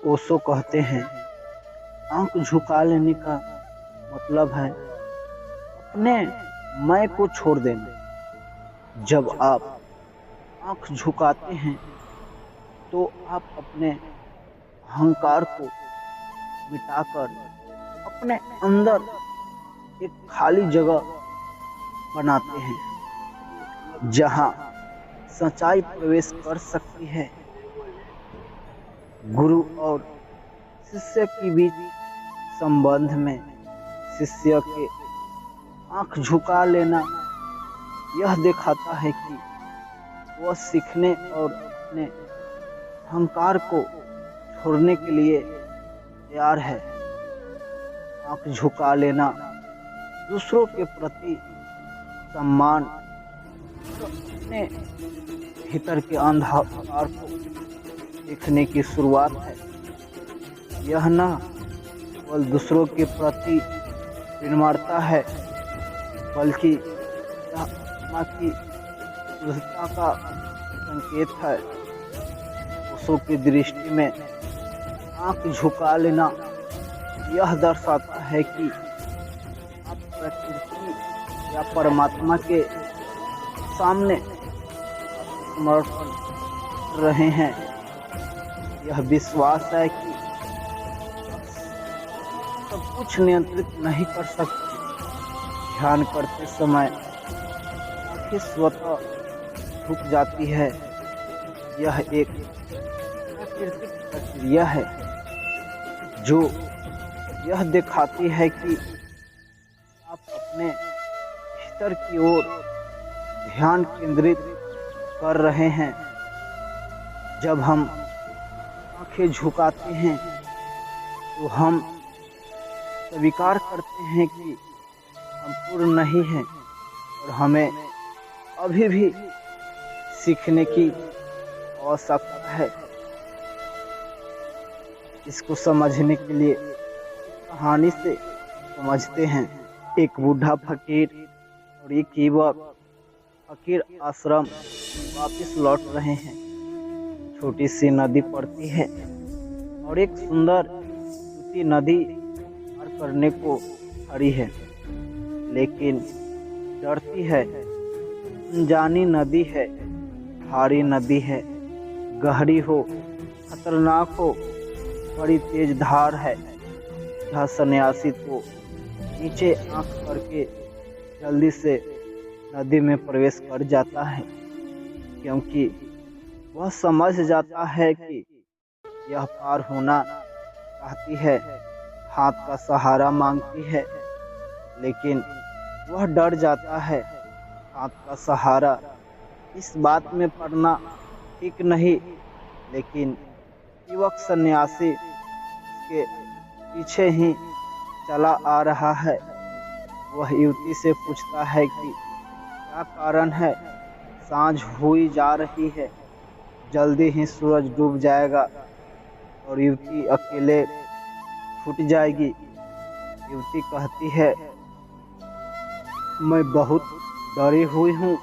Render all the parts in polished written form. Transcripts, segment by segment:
ओशो कहते हैं, आंख झुका लेने का मतलब है अपने मैं को छोड़ देना। जब आप आंख झुकाते हैं तो आप अपने अहंकार को मिटाकर अपने अंदर एक खाली जगह बनाते हैं जहां सच्चाई प्रवेश कर सकती है। गुरु और शिष्य के बीच संबंध में शिष्य के आंख झुका लेना यह दिखाता है कि वह सीखने और अपने अहंकार को छोड़ने के लिए तैयार है। आंख झुका लेना दूसरों के प्रति सम्मान और अपने भीतर के अंधकार को देखने की शुरुआत है। यह न केवल दूसरों के प्रति विनम्रता है, बल्कि यह आत्मा की शुद्धता का संकेत है। ओशो की दृष्टि में आंख झुका लेना यह दर्शाता है कि आप प्रकृति या परमात्मा के सामने समर्पण कर रहे हैं। यह विश्वास है कि सब कुछ नियंत्रित नहीं कर सकते। ध्यान करते समय आंखें स्वतः झुक जाती है। यह एक प्राकृतिक प्रक्रिया है जो यह दिखाती है कि आप अपने भीतर की ओर ध्यान केंद्रित कर रहे हैं। जब हम आंखें झुकाते हैं तो हम स्वीकार करते हैं कि हम पूर्ण नहीं हैं और हमें अभी भी सीखने की आवश्यकता है। इसको समझने के लिए कहानी से समझते हैं। एक बूढ़ा फकीर और एक युवक फकीर आश्रम वापस लौट रहे हैं। छोटी सी नदी पड़ती है और एक सुंदर युवती नदी पार करने को खड़ी है, लेकिन डरती है। अनजानी नदी है, भारी नदी है, गहरी हो, खतरनाक हो, बड़ी तेज धार है। यह सन्यासी तो नीचे आंख करके जल्दी से नदी में प्रवेश कर जाता है, क्योंकि वह समझ जाता है कि यह पार होना चाहती है, हाथ का सहारा मांगती है, लेकिन वह डर जाता है। हाथ का सहारा इस बात में पड़ना ठीक नहीं, लेकिन युवक सन्यासी उसके पीछे ही चला आ रहा है। वह युवती से पूछता है कि क्या कारण है, सांझ हुई जा रही है, जल्दी ही सूरज डूब जाएगा और युवती अकेले छूट जाएगी। युवती कहती है, मैं बहुत डरी हुई हूँ,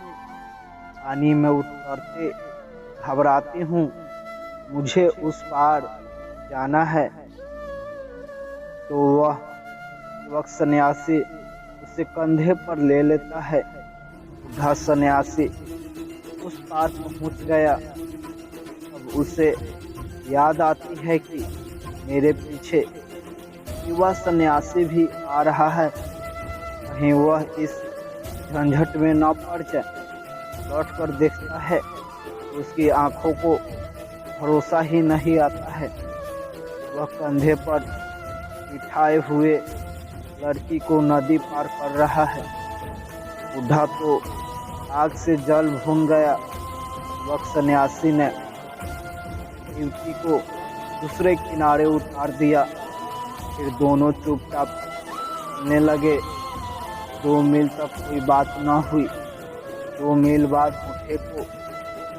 पानी में उतरते घबराती हूँ, मुझे उस पार जाना है। तो वह युवक सन्यासी उसे कंधे पर ले लेता है। बूढ़ा सन्यासी उस पार पहुँच गया। अब उसे याद आती है कि मेरे पीछे युवा सन्यासी भी आ रहा है, कहीं वह इस झंझट में न पड़ जाए। लौटकर देखता है, उसकी आंखों को भरोसा ही नहीं आता है। वह कंधे पर बिठाए हुए लड़की को नदी पार कर रहा है। बूढ़ा तो आग से जल भून गया। वह सन्यासी ने युवती को दूसरे किनारे उतार दिया। फिर दोनों चुपचाप चलने लगे। 2 मील तक कोई बात न हुई। 2 मील बाद बूढ़े को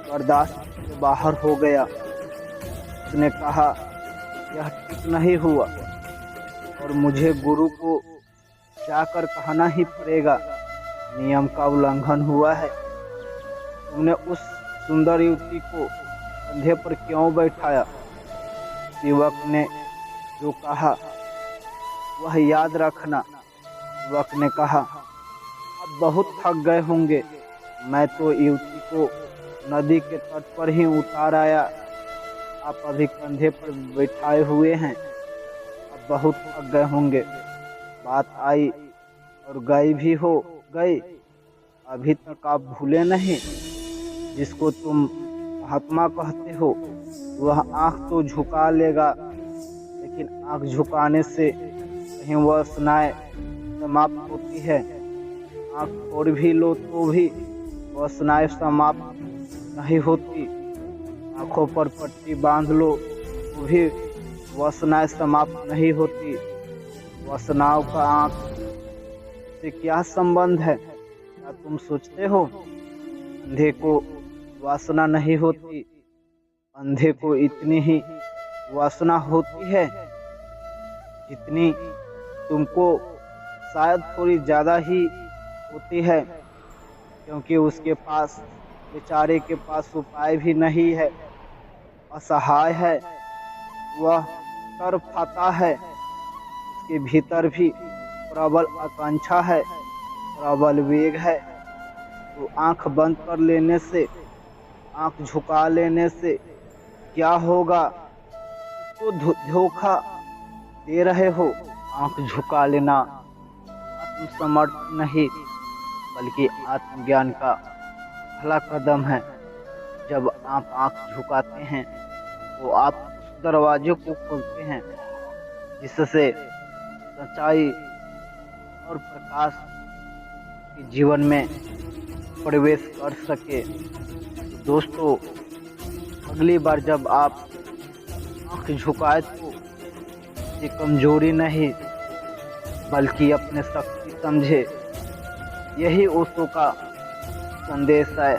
बर्दाश्त से बाहर हो गया। उसने कहा, यह ठीक नहीं हुआ और मुझे गुरु को जाकर कहना ही पड़ेगा, नियम का उल्लंघन हुआ है। तुमने उस सुंदर युवती को कंधे पर क्यों बैठाया? उस युवक ने जो कहा वह याद रखना। युवक ने कहा, आप बहुत थक गए होंगे, मैं तो युवती को नदी के तट पर ही उतार आया। आप अभी कंधे पर बैठाए हुए हैं, अब बहुत थक गए होंगे। बात आई और गई भी हो गई, अभी तक आप भूले नहीं। जिसको तुम महात्मा कहते हो वह आंख तो झुका लेगा, लेकिन आंख झुकाने से कहीं वह वासनाएं समाप्त होती है। आंख छोड़ भी लो तो भी वासनाएं समाप्त नहीं होती। आंखों पर पट्टी बांध लो तो भी वासनाएं समाप्त नहीं होती। वासनाओं का आंख से क्या संबंध है, क्या तुम सोचते हो? अंधे को वासना नहीं होती, अंधे को इतनी ही वासना होती है जितनी तुमको, शायद थोड़ी ज़्यादा ही होती है, क्योंकि उसके पास, बेचारे के पास उपाय भी नहीं है, असहाय है, वह तड़पाता है। उसके भीतर भी प्रबल आकांक्षा है, प्रबल वेग है। तो आंख बंद कर लेने से, आंख झुका लेने से क्या होगा? तो धोखा दे रहे हो। आंख झुका लेना आत्मसमर्पण नहीं बल्कि आत्मज्ञान का पहला कदम है। जब आप आंख झुकाते हैं तो आप उस दरवाजे को खोलते हैं जिससे सच्चाई और प्रकाश के जीवन में प्रवेश कर सके। तो दोस्तों, अगली बार जब आप आंख झुकाए तो ये कमजोरी नहीं बल्कि अपने शक्ति समझे। यही ओशो का संदेश है।